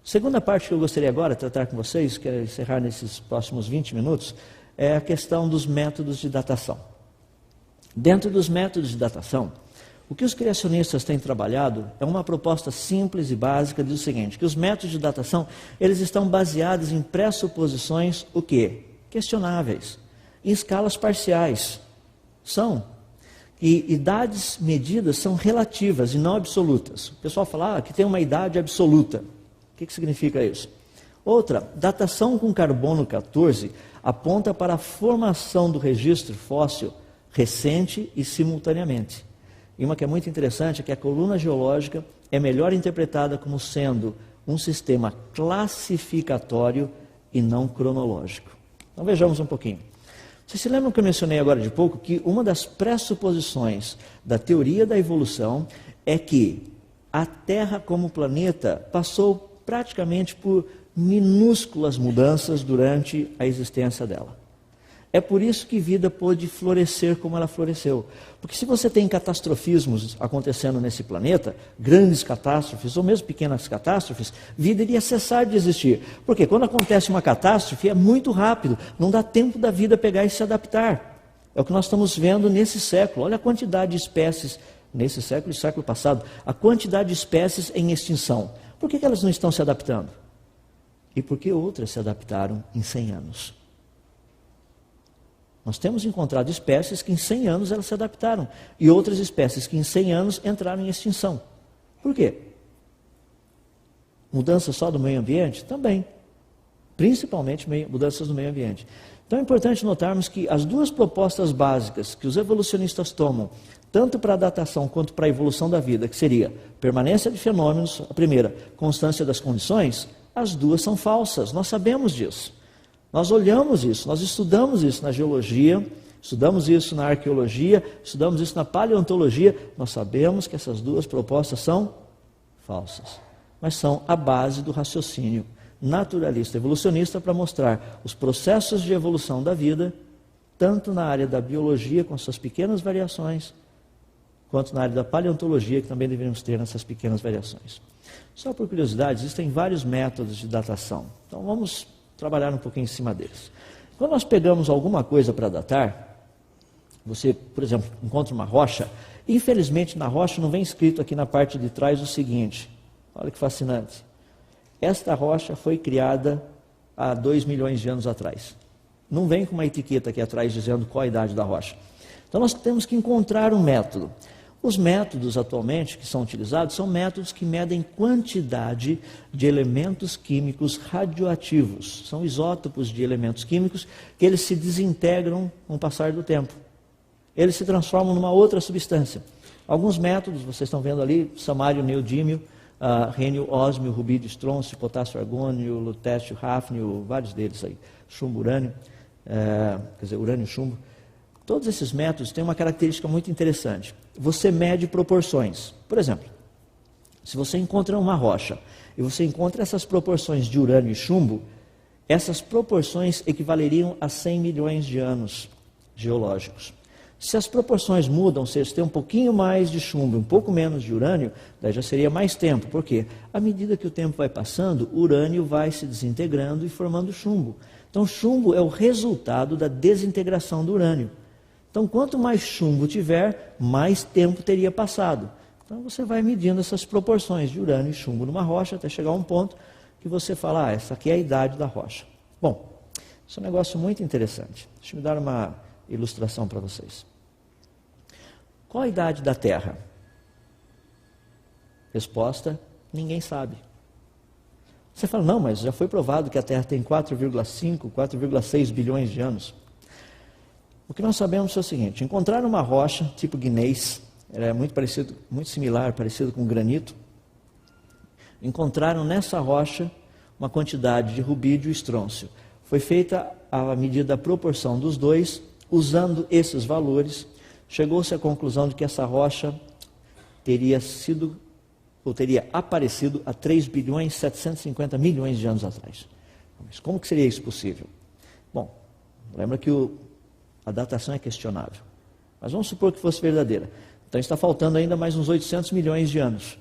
Segunda parte que eu gostaria agora de tratar com vocês, quero encerrar nesses próximos 20 minutos, é a questão dos métodos de datação. Dentro dos métodos de datação, o que os criacionistas têm trabalhado é uma proposta simples e básica, diz o seguinte, que os métodos de datação, eles estão baseados em pressuposições, o quê? Questionáveis, em escalas parciais. E idades medidas são relativas e não absolutas. O pessoal fala que tem uma idade absoluta. O que significa isso? Outra, datação com carbono 14 aponta para a formação do registro fóssil recente e simultaneamente. E uma que é muito interessante é que a coluna geológica é melhor interpretada como sendo um sistema classificatório e não cronológico. Então vejamos um pouquinho. Vocês se lembram que eu mencionei agora de pouco que uma das pressuposições da teoria da evolução é que a Terra como planeta passou praticamente por minúsculas mudanças durante a existência dela. É por isso que vida pôde florescer como ela floresceu. Porque se você tem catastrofismos acontecendo nesse planeta, grandes catástrofes ou mesmo pequenas catástrofes, vida iria cessar de existir. Porque quando acontece uma catástrofe é muito rápido, não dá tempo da vida pegar e se adaptar. É o que nós estamos vendo nesse século. Olha a quantidade de espécies, nesse século e século passado, a quantidade de espécies em extinção. Por que elas não estão se adaptando? E por que outras se adaptaram em 100 anos? Nós temos encontrado espécies que em 100 anos elas se adaptaram e outras espécies que em 100 anos entraram em extinção. Por quê? Mudança só do meio ambiente? Também. Principalmente mudanças no meio ambiente. Então é importante notarmos que as duas propostas básicas que os evolucionistas tomam, tanto para a datação quanto para a evolução da vida, que seria permanência de fenômenos, a primeira, constância das condições, as duas são falsas, nós sabemos disso. Nós olhamos isso, nós estudamos isso na geologia, estudamos isso na arqueologia, estudamos isso na paleontologia, nós sabemos que essas duas propostas são falsas, mas são a base do raciocínio naturalista evolucionista para mostrar os processos de evolução da vida, tanto na área da biologia com suas pequenas variações, quanto na área da paleontologia, que também deveríamos ter nessas pequenas variações. Só por curiosidade, existem vários métodos de datação, então vamos trabalhar um pouquinho em cima deles. Quando nós pegamos alguma coisa para datar, você, por exemplo, encontra uma rocha, infelizmente na rocha não vem escrito aqui na parte de trás o seguinte, olha que fascinante, esta rocha foi criada há 2 milhões de anos atrás. Não vem com uma etiqueta aqui atrás dizendo qual a idade da rocha. Então nós temos que encontrar um método. Os métodos atualmente que são utilizados são métodos que medem quantidade de elementos químicos radioativos. São isótopos de elementos químicos que eles se desintegram com o passar do tempo. Eles se transformam numa outra substância. Alguns métodos, vocês estão vendo ali, samário, neodímio, rênio, ósmio, rubídio, estrôncio, potássio, argônio, lutécio, hafnio, vários deles aí, chumbo, urânio, quer dizer, urânio, chumbo. Todos esses métodos têm uma característica muito interessante. Você mede proporções. Por exemplo, se você encontra uma rocha e você encontra essas proporções de urânio e chumbo, essas proporções equivaleriam a 100 milhões de anos geológicos. Se as proporções mudam, se você tem um pouquinho mais de chumbo, um pouco menos de urânio, daí já seria mais tempo. Por quê? À medida que o tempo vai passando, o urânio vai se desintegrando e formando chumbo. Então, chumbo é o resultado da desintegração do urânio. Então, quanto mais chumbo tiver, mais tempo teria passado. Então, você vai medindo essas proporções de urânio e chumbo numa rocha, até chegar a um ponto que você fala, essa aqui é a idade da rocha. Bom, isso é um negócio muito interessante. Deixa eu me dar uma ilustração para vocês. Qual a idade da Terra? Resposta, ninguém sabe. Você fala, não, mas já foi provado que a Terra tem 4,5, 4,6 bilhões de anos. O que nós sabemos é o seguinte, encontrar uma rocha tipo guinês, ela é muito similar, parecido com granito, encontraram nessa rocha uma quantidade de rubídio e estrôncio. Foi feita a medida da proporção dos dois, usando esses valores, chegou-se à conclusão de que essa rocha teria aparecido há 3 bilhões 750 milhões de anos atrás. Mas como que seria isso possível? Bom, lembra que a datação é questionável. Mas vamos supor que fosse verdadeira. Então está faltando ainda mais uns 800 milhões de anos.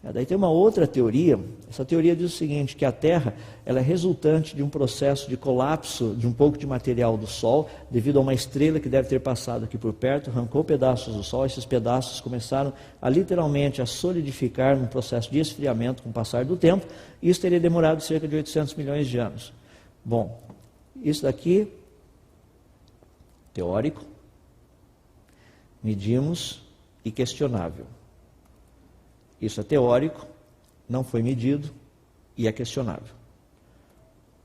Daí tem uma outra teoria, Essa teoria diz o seguinte, que a Terra ela é resultante de um processo de colapso de um pouco de material do Sol, devido a uma estrela que deve ter passado aqui por perto, arrancou pedaços do Sol, esses pedaços começaram a literalmente a solidificar num processo de esfriamento com o passar do tempo, e isso teria demorado cerca de 800 milhões de anos. Bom, isso daqui, teórico, medimos e questionável. Isso é teórico, não foi medido e é questionável.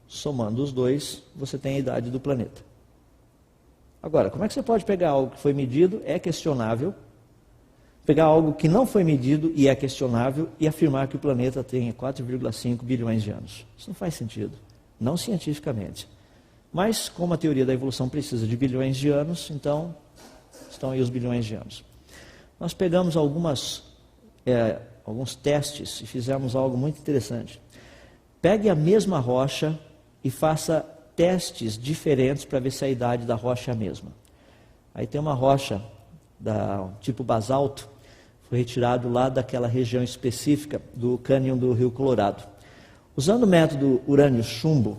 Somando os dois, você tem a idade do planeta. Agora, como é que você pode pegar algo que foi medido, é questionável, pegar algo que não foi medido e é questionável e afirmar que o planeta tem 4,5 bilhões de anos? Isso não faz sentido, não cientificamente. Mas, como a teoria da evolução precisa de bilhões de anos, então estão aí os bilhões de anos. Nós pegamos alguns testes e fizemos algo muito interessante. Pegue a mesma rocha e faça testes diferentes para ver se a idade da rocha é a mesma. Aí tem uma rocha tipo basalto, foi retirado lá daquela região específica do cânion do Rio Colorado. Usando o método urânio-chumbo,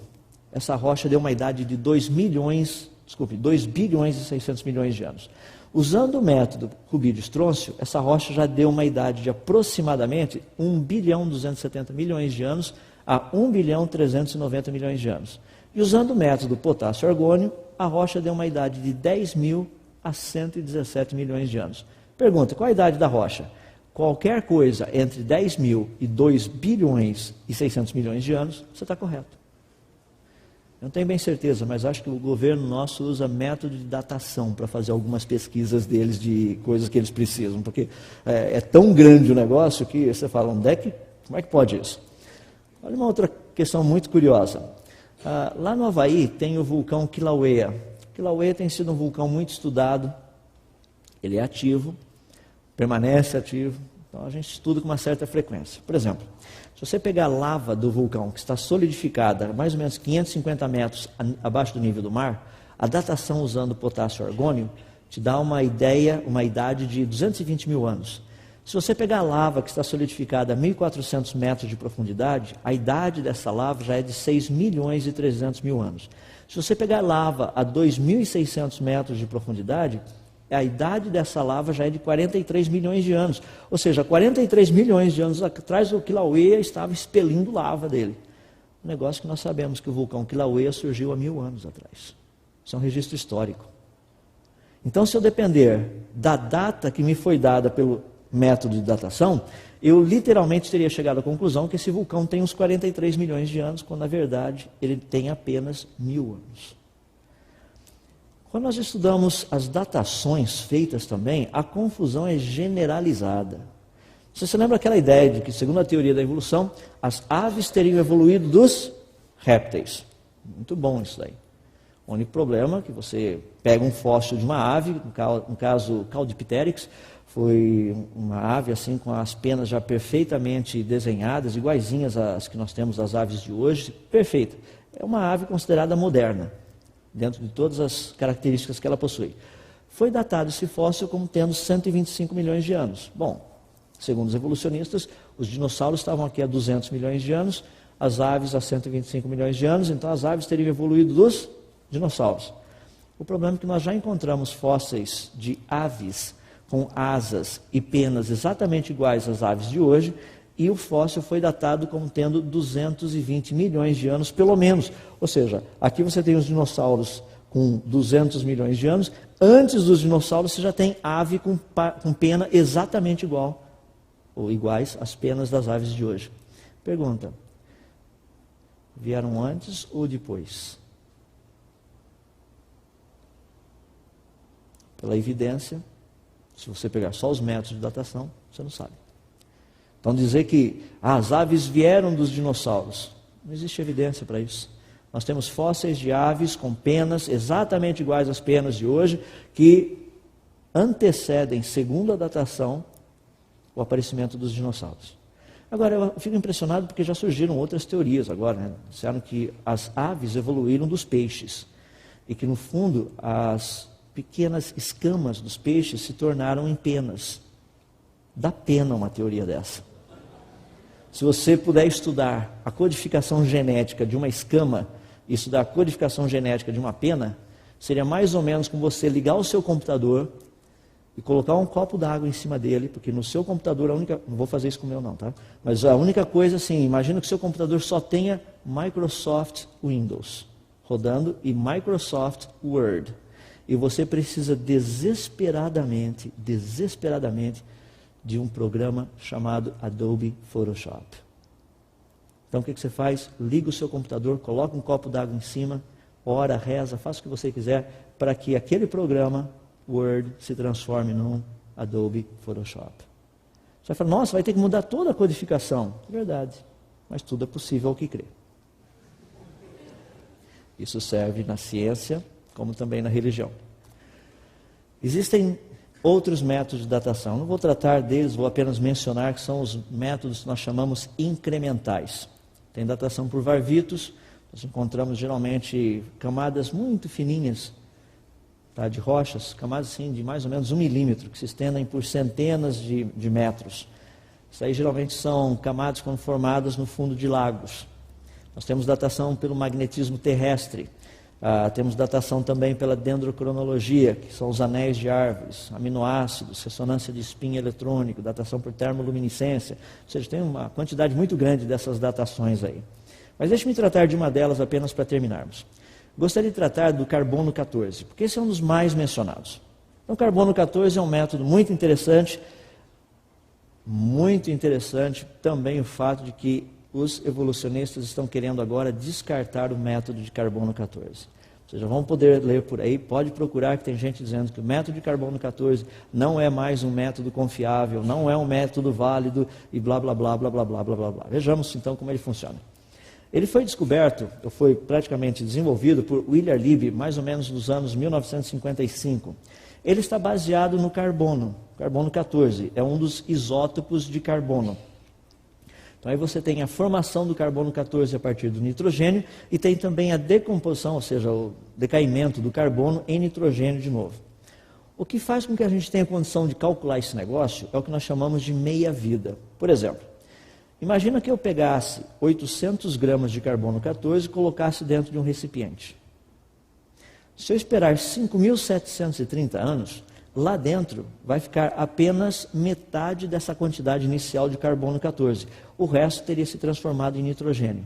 essa rocha deu uma idade de 2 bilhões e 600 milhões de anos. Usando o método rubídio-estrôncio, essa rocha já deu uma idade de aproximadamente 1 bilhão 270 milhões de anos a 1 bilhão 390 milhões de anos. E usando o método potássio-argônio, a rocha deu uma idade de 10 mil a 117 milhões de anos. Pergunta, qual a idade da rocha? Qualquer coisa entre 10 mil e 2 bilhões e 600 milhões de anos, você está correto. Eu não tenho bem certeza, mas acho que o governo nosso usa método de datação para fazer algumas pesquisas deles de coisas que eles precisam, porque é tão grande o negócio que você fala, como é que pode isso? Olha uma outra questão muito curiosa. Lá no Havaí tem o vulcão Kilauea. Kilauea tem sido um vulcão muito estudado, ele é ativo, permanece ativo, então a gente estuda com uma certa frequência. Por exemplo, se você pegar a lava do vulcão, que está solidificada a mais ou menos 550 metros abaixo do nível do mar, a datação usando potássio argônio te dá uma idade de 220 mil anos. Se você pegar a lava que está solidificada a 1.400 metros de profundidade, a idade dessa lava já é de 6 milhões e 300 mil anos. Se você pegar a lava a 2.600 metros de profundidade, a idade dessa lava já é de 43 milhões de anos. Ou seja, 43 milhões de anos atrás, o Kilauea estava expelindo lava dele. Um negócio que nós sabemos que o vulcão Kilauea surgiu há 1000 anos atrás. Isso é um registro histórico. Então, se eu depender da data que me foi dada pelo método de datação, eu literalmente teria chegado à conclusão que esse vulcão tem uns 43 milhões de anos, quando na verdade ele tem apenas 1000 anos. Quando nós estudamos as datações feitas também, a confusão é generalizada. Você se lembra aquela ideia de que, segundo a teoria da evolução, as aves teriam evoluído dos répteis? Muito bom isso daí. O único problema é que você pega um fóssil de uma ave, no caso Caudipteryx, foi uma ave assim com as penas já perfeitamente desenhadas, iguaizinhas às que nós temos das aves de hoje, perfeita. É uma ave considerada moderna, dentro de todas as características que ela possui. Foi datado esse fóssil como tendo 125 milhões de anos. Bom, segundo os evolucionistas, os dinossauros estavam aqui há 200 milhões de anos, as aves há 125 milhões de anos, então as aves teriam evoluído dos dinossauros. O problema é que nós já encontramos fósseis de aves com asas e penas exatamente iguais às aves de hoje, e o fóssil foi datado como tendo 220 milhões de anos, pelo menos. Ou seja, aqui você tem os dinossauros com 200 milhões de anos. Antes dos dinossauros, você já tem ave com pena exatamente igual, ou iguais às penas das aves de hoje. Pergunta, vieram antes ou depois? Pela evidência, se você pegar só os métodos de datação, você não sabe. Então dizer que as aves vieram dos dinossauros, não existe evidência para isso. Nós temos fósseis de aves com penas exatamente iguais às penas de hoje, que antecedem, segundo a datação, o aparecimento dos dinossauros. Agora, eu fico impressionado porque já surgiram outras teorias agora, né? Disseram que as aves evoluíram dos peixes e que, no fundo, as pequenas escamas dos peixes se tornaram em penas. Dá pena uma teoria dessa. Se você puder estudar a codificação genética de uma escama e estudar a codificação genética de uma pena, seria mais ou menos como você ligar o seu computador e colocar um copo d'água em cima dele, porque no seu computador a única... Não vou fazer isso com o meu não, tá? Mas a única coisa, assim, imagina que o seu computador só tenha Microsoft Windows rodando e Microsoft Word. E você precisa desesperadamente de um programa chamado Adobe Photoshop. Então o que você faz? Liga o seu computador, coloca um copo d'água em cima, ora, reza, faça o que você quiser, para que aquele programa Word se transforme num Adobe Photoshop. Você vai falar, nossa, vai ter que mudar toda a codificação. É verdade, mas tudo é possível ao que crê. Isso serve na ciência, como também na religião. Existem outros métodos de datação. Não vou tratar deles, vou apenas mencionar que são os métodos que nós chamamos incrementais. Tem datação por varvitos, nós encontramos geralmente camadas muito fininhas, tá, de rochas, camadas assim, de mais ou menos 1 milímetro, que se estendem por centenas de metros. Isso aí geralmente são camadas formadas no fundo de lagos. Nós temos datação pelo magnetismo terrestre. Temos datação também pela dendrocronologia, que são os anéis de árvores, aminoácidos, ressonância de espinho eletrônico, datação por termoluminescência. Ou seja, tem uma quantidade muito grande dessas datações aí. Mas deixe-me tratar de uma delas apenas para terminarmos. Gostaria de tratar do carbono 14, porque esse é um dos mais mencionados. Então, o carbono 14 é um método muito interessante também o fato de que os evolucionistas estão querendo agora descartar o método de carbono 14. Vocês já vão poder ler por aí, pode procurar que tem gente dizendo que o método de carbono 14 não é mais um método confiável, não é um método válido e blá blá blá blá blá blá blá blá blá. Vejamos então como ele funciona. Ele foi descoberto, ou foi praticamente desenvolvido por William Lieb, mais ou menos nos anos 1955. Ele está baseado no carbono 14, é um dos isótopos de carbono. Então aí você tem a formação do carbono 14 a partir do nitrogênio e tem também a decomposição, ou seja, o decaimento do carbono em nitrogênio de novo. O que faz com que a gente tenha condição de calcular esse negócio é o que nós chamamos de meia-vida. Por exemplo, imagina que eu pegasse 800 gramas de carbono 14 e colocasse dentro de um recipiente. Se eu esperar 5.730 anos, lá dentro vai ficar apenas metade dessa quantidade inicial de carbono 14. O resto teria se transformado em nitrogênio.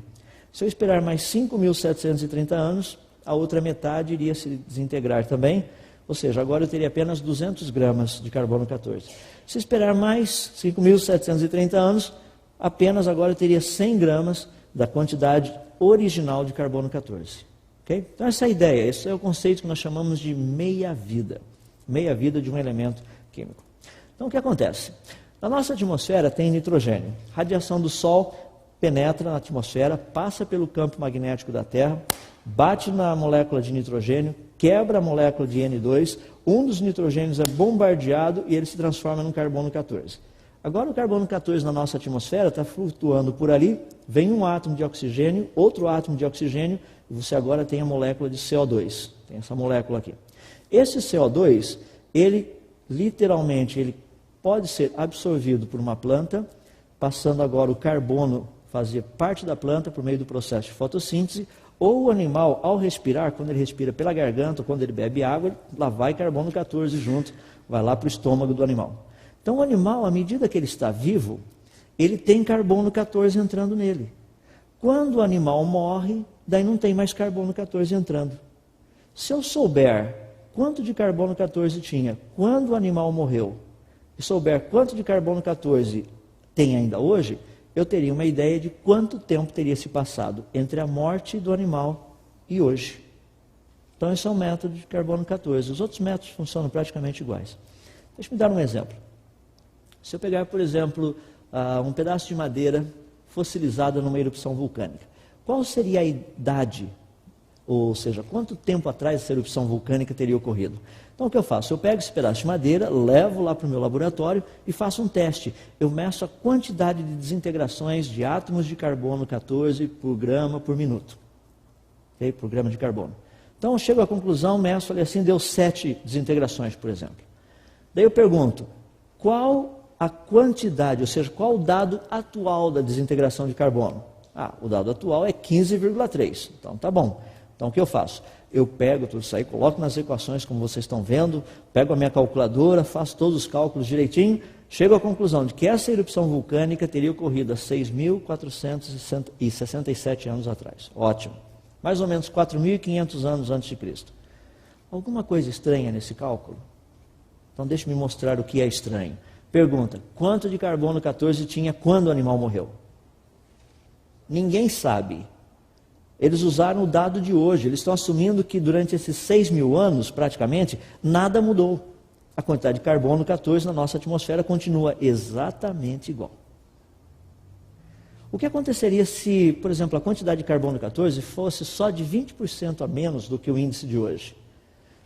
Se eu esperar mais 5.730 anos, a outra metade iria se desintegrar também, ou seja, agora eu teria apenas 200 gramas de carbono 14. Se esperar mais 5.730 anos, apenas agora eu teria 100 gramas da quantidade original de carbono 14. Okay? Então essa é a ideia, esse é o conceito que nós chamamos de meia-vida. Meia-vida de um elemento químico. Então o que acontece? Na nossa atmosfera tem nitrogênio. Radiação do Sol penetra na atmosfera, passa pelo campo magnético da Terra, bate na molécula de nitrogênio, quebra a molécula de N2, um dos nitrogênios é bombardeado e ele se transforma num carbono 14. Agora o carbono 14 na nossa atmosfera está flutuando por ali, vem um átomo de oxigênio, outro átomo de oxigênio, e você agora tem a molécula de CO2. Tem essa molécula aqui. Esse CO2, ele literalmente, ele pode ser absorvido por uma planta, passando agora o carbono, fazer parte da planta por meio do processo de fotossíntese, ou o animal, ao respirar, quando ele respira pela garganta, ou quando ele bebe água, lá vai carbono 14 junto, vai lá para o estômago do animal. Então o animal, à medida que ele está vivo, ele tem carbono 14 entrando nele. Quando o animal morre, daí não tem mais carbono 14 entrando. Se eu souber quanto de carbono 14 tinha quando o animal morreu, e souber quanto de carbono 14 tem ainda hoje, eu teria uma ideia de quanto tempo teria se passado entre a morte do animal e hoje. Então esse é um método de carbono 14. Os outros métodos funcionam praticamente iguais. Deixa-me dar um exemplo. Se eu pegar, por exemplo, um pedaço de madeira fossilizada numa erupção vulcânica, qual seria a idade? Ou seja, quanto tempo atrás essa erupção vulcânica teria ocorrido? Então o que eu faço? Eu pego esse pedaço de madeira, levo lá para o meu laboratório e faço um teste. Eu meço a quantidade de desintegrações de átomos de carbono 14 por grama por minuto. Okay? Por grama de carbono. Então eu chego à conclusão, meço ali assim, deu 7 desintegrações, por exemplo. Daí eu pergunto, qual a quantidade, ou seja, qual o dado atual da desintegração de carbono? O dado atual é 15,3. Então, tá bom. Então, o que eu faço? Eu pego tudo isso aí, coloco nas equações, como vocês estão vendo, pego a minha calculadora, faço todos os cálculos direitinho, chego à conclusão de que essa erupção vulcânica teria ocorrido há 6.467 anos atrás. Ótimo. Mais ou menos 4.500 anos antes de Cristo. Alguma coisa estranha nesse cálculo? Então, deixe-me mostrar o que é estranho. Pergunta, quanto de carbono 14 tinha quando o animal morreu? Ninguém sabe. Eles usaram o dado de hoje, eles estão assumindo que durante esses 6.000 anos, praticamente, nada mudou. A quantidade de carbono 14 na nossa atmosfera continua exatamente igual. O que aconteceria se, por exemplo, a quantidade de carbono 14 fosse só de 20% a menos do que o índice de hoje?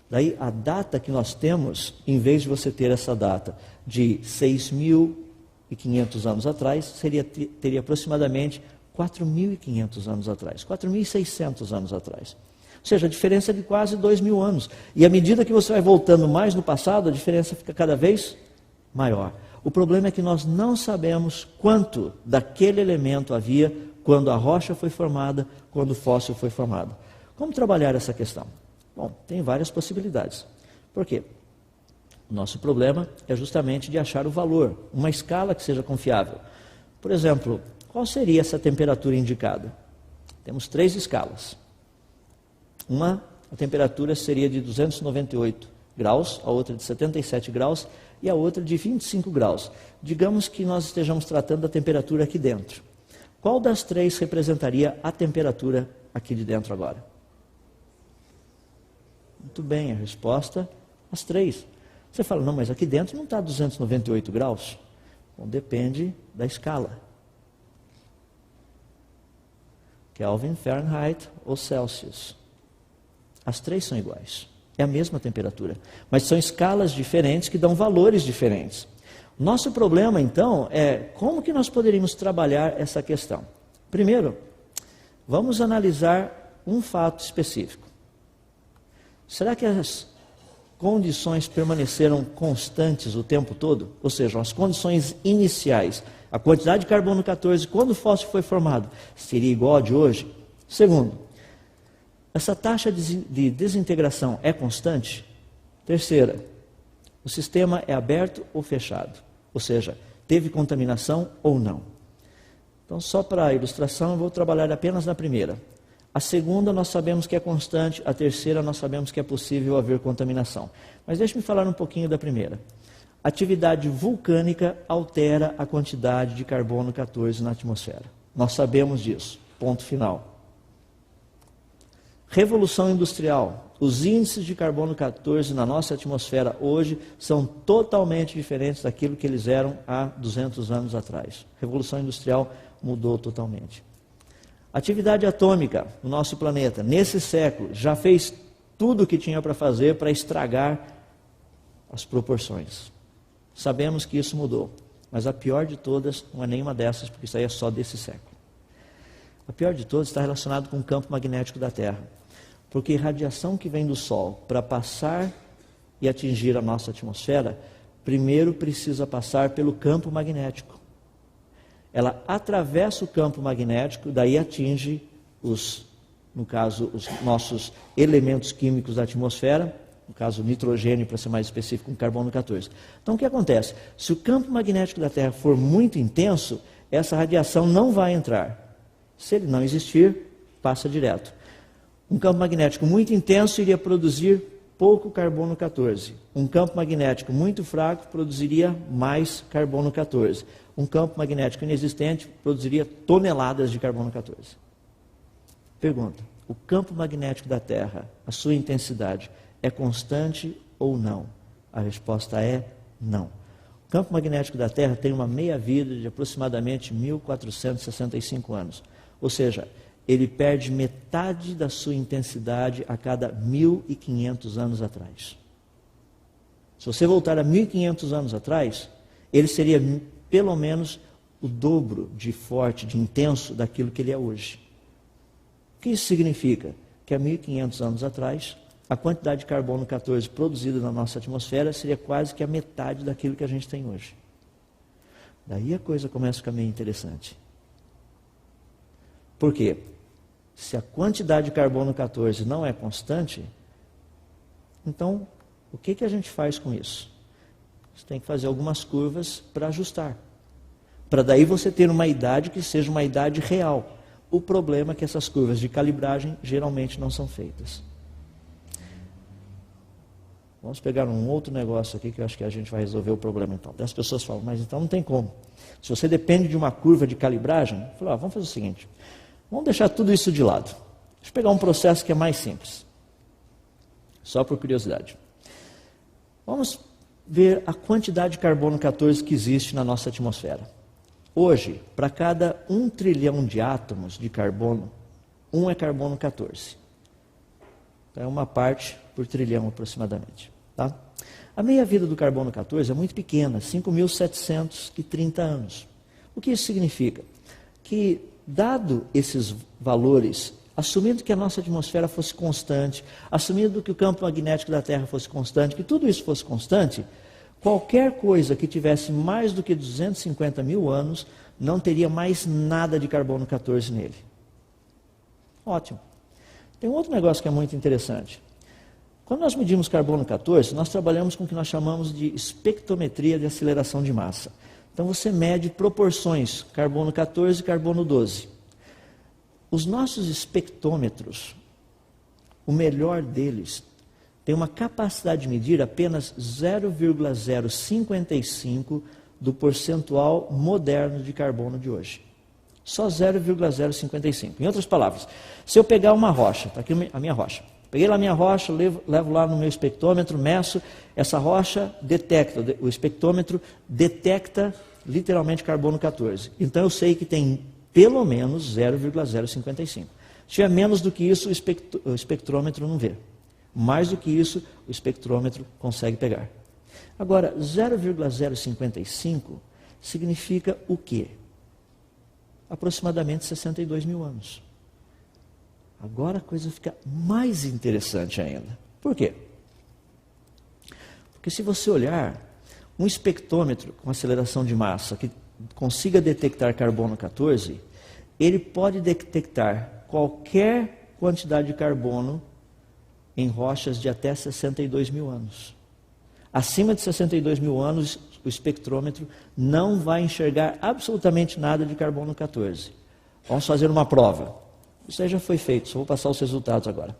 Daí, a data que nós temos, em vez de você ter essa data de 6.500 anos atrás, teria aproximadamente 4.500 anos atrás, 4.600 anos atrás. Ou seja, a diferença é de quase 2.000 anos. E à medida que você vai voltando mais no passado, a diferença fica cada vez maior. O problema é que nós não sabemos quanto daquele elemento havia quando a rocha foi formada, quando o fóssil foi formado. Como trabalhar essa questão? Bom, tem várias possibilidades. Por quê? O nosso problema é justamente de achar o valor, uma escala que seja confiável. Por exemplo, qual seria essa temperatura indicada? Temos 3 escalas. A temperatura seria de 298 graus, a outra de 77 graus e a outra de 25 graus. Digamos que nós estejamos tratando da temperatura aqui dentro. Qual das 3 representaria a temperatura aqui de dentro agora? Muito bem, a resposta, as 3. Você fala, não, mas aqui dentro não está 298 graus. Bom, depende da escala. Kelvin, Fahrenheit ou Celsius. As 3 são iguais. É a mesma temperatura. Mas são escalas diferentes que dão valores diferentes. Nosso problema, então, é como que nós poderíamos trabalhar essa questão. Primeiro, vamos analisar um fato específico. Será que as condições permaneceram constantes o tempo todo? Ou seja, as condições iniciais, a quantidade de carbono 14, quando o fóssil foi formado, seria igual a de hoje? Segundo, essa taxa de desintegração é constante? Terceira, o sistema é aberto ou fechado? Ou seja, teve contaminação ou não? Então, só para ilustração, eu vou trabalhar apenas na primeira. A segunda nós sabemos que é constante, a terceira nós sabemos que é possível haver contaminação. Mas deixe-me falar um pouquinho da primeira. Atividade vulcânica altera a quantidade de carbono 14 na atmosfera. Nós sabemos disso. Ponto final. Revolução industrial. Os índices de carbono 14 na nossa atmosfera hoje são totalmente diferentes daquilo que eles eram há 200 anos atrás. Revolução industrial mudou totalmente. Atividade atômica no nosso planeta, nesse século, já fez tudo o que tinha para fazer para estragar as proporções. Sabemos que isso mudou, mas a pior de todas não é nenhuma dessas, porque isso aí é só desse século. A pior de todas está relacionada com o campo magnético da Terra, porque a radiação que vem do Sol, para passar e atingir a nossa atmosfera, primeiro precisa passar pelo campo magnético. Ela atravessa o campo magnético, daí atinge no caso, os nossos elementos químicos da atmosfera, no caso, nitrogênio, para ser mais específico, com carbono 14. Então, o que acontece? Se o campo magnético da Terra for muito intenso, essa radiação não vai entrar. Se ele não existir, passa direto. Um campo magnético muito intenso iria produzir pouco carbono 14. Um campo magnético muito fraco produziria mais carbono 14. Um campo magnético inexistente produziria toneladas de carbono 14. Pergunta, o campo magnético da Terra, a sua intensidade, é constante ou não? A resposta é não. O campo magnético da Terra tem uma meia-vida de aproximadamente 1.465 anos. Ou seja, ele perde metade da sua intensidade a cada 1.500 anos atrás. Se você voltar a 1.500 anos atrás, ele seria pelo menos o dobro de forte, de intenso daquilo que ele é hoje. O que isso significa? Que há 1.500 anos atrás, a quantidade de carbono 14 produzida na nossa atmosfera seria quase que a metade daquilo que a gente tem hoje. Daí a coisa começa a ficar meio interessante. Por quê? Se a quantidade de carbono 14 não é constante, então o que a gente faz com isso? Você tem que fazer algumas curvas para ajustar. Para daí você ter uma idade que seja uma idade real. O problema é que essas curvas de calibragem geralmente não são feitas. Vamos pegar um outro negócio aqui que eu acho que a gente vai resolver o problema então. As pessoas falam, mas então não tem como. Se você depende de uma curva de calibragem, eu falo, vamos fazer o seguinte, vamos deixar tudo isso de lado. Deixa eu pegar um processo que é mais simples. Só por curiosidade. Vamos ver a quantidade de carbono 14 que existe na nossa atmosfera. Hoje, para cada 1 trilhão de átomos de carbono, 1 é carbono 14. Então é uma parte por trilhão aproximadamente. Tá? A meia-vida do carbono 14 é muito pequena, 5.730 anos. O que isso significa? Que, dado esses valores, assumindo que a nossa atmosfera fosse constante, assumindo que o campo magnético da Terra fosse constante, que tudo isso fosse constante, qualquer coisa que tivesse mais do que 250 mil anos não teria mais nada de carbono 14 nele. Ótimo. Tem um outro negócio que é muito interessante. Quando nós medimos carbono 14, nós trabalhamos com o que nós chamamos de espectrometria de aceleração de massa. Então você mede proporções, carbono 14 e carbono 12. Os nossos espectrômetros, o melhor deles, tem uma capacidade de medir apenas 0,055 do percentual moderno de carbono de hoje. Só 0,055. Em outras palavras, se eu pegar uma rocha, está aqui a minha rocha, peguei lá a minha rocha, levo lá no meu espectrômetro, meço, essa rocha detecta, o espectrômetro detecta literalmente carbono 14. Então eu sei que tem pelo menos 0,055. Se tiver menos do que isso, o espectrômetro não vê. Mais do que isso, o espectrômetro consegue pegar. Agora, 0,055 significa o quê? Aproximadamente 62 mil anos. Agora a coisa fica mais interessante ainda. Por quê? Porque se você olhar um espectrômetro com aceleração de massa que consiga detectar carbono 14, ele pode detectar qualquer quantidade de carbono em rochas de até 62 mil anos. Acima de 62 mil anos, o espectrômetro não vai enxergar absolutamente nada de carbono 14. Vamos fazer uma prova. Isso aí já foi feito, só vou passar os resultados agora.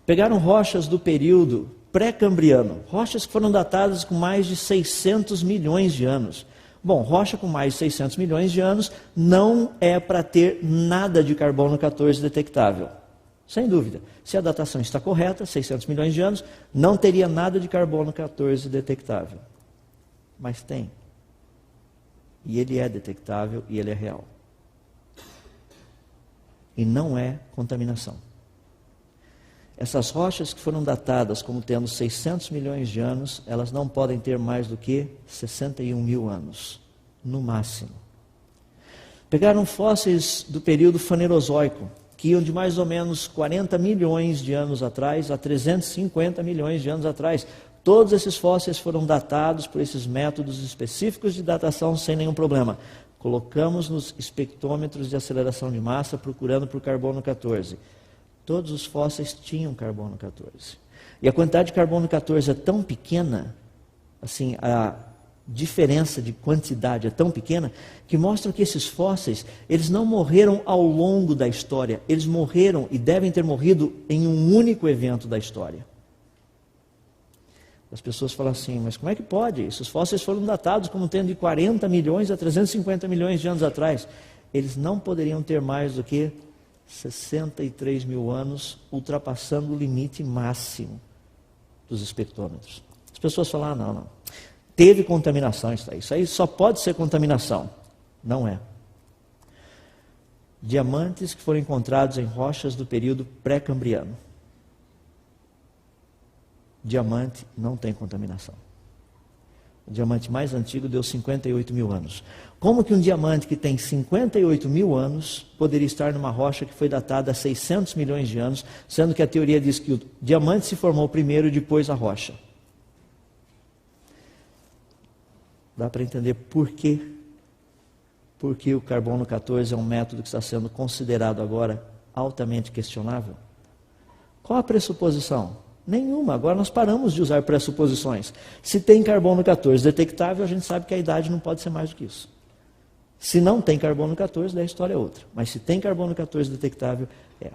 Pegaram rochas do período pré-cambriano, rochas que foram datadas com mais de 600 milhões de anos. Bom, rocha com mais de 600 milhões de anos não é para ter nada de carbono 14 detectável. Sem dúvida. Se a datação está correta, 600 milhões de anos, não teria nada de carbono 14 detectável. Mas tem. E ele é detectável e ele é real. E não é contaminação. Essas rochas que foram datadas como tendo 600 milhões de anos, elas não podem ter mais do que 61 mil anos, no máximo. Pegaram fósseis do período fanerozoico, que iam de mais ou menos 40 milhões de anos atrás a 350 milhões de anos atrás. Todos esses fósseis foram datados por esses métodos específicos de datação sem nenhum problema. Colocamos nos espectrômetros de aceleração de massa procurando por carbono 14. Todos os fósseis tinham carbono 14. E a quantidade de carbono 14 é tão pequena, assim, a diferença de quantidade é tão pequena, que mostram que esses fósseis, eles não morreram ao longo da história, eles morreram e devem ter morrido em um único evento da história. As pessoas falam assim, mas como é que pode? Esses fósseis foram datados como tendo de 40 milhões a 350 milhões de anos atrás. Eles não poderiam ter mais do que 63 mil anos, ultrapassando o limite máximo dos espectrômetros. As pessoas falam, não. Teve contaminação isso aí só pode ser contaminação. Não é. Diamantes que foram encontrados em rochas do período pré-cambriano. Diamante não tem contaminação. O diamante mais antigo deu 58 mil anos. Como que um diamante que tem 58 mil anos poderia estar numa rocha que foi datada há 600 milhões de anos, sendo que a teoria diz que o diamante se formou primeiro e depois a rocha? Dá para entender por que porque o carbono 14 é um método que está sendo considerado agora altamente questionável? Qual a pressuposição? Nenhuma. Agora nós paramos de usar pressuposições. Se tem carbono 14 detectável, a gente sabe que a idade não pode ser mais do que isso. Se não tem carbono 14, daí a história é outra. Mas se tem carbono 14 detectável, é.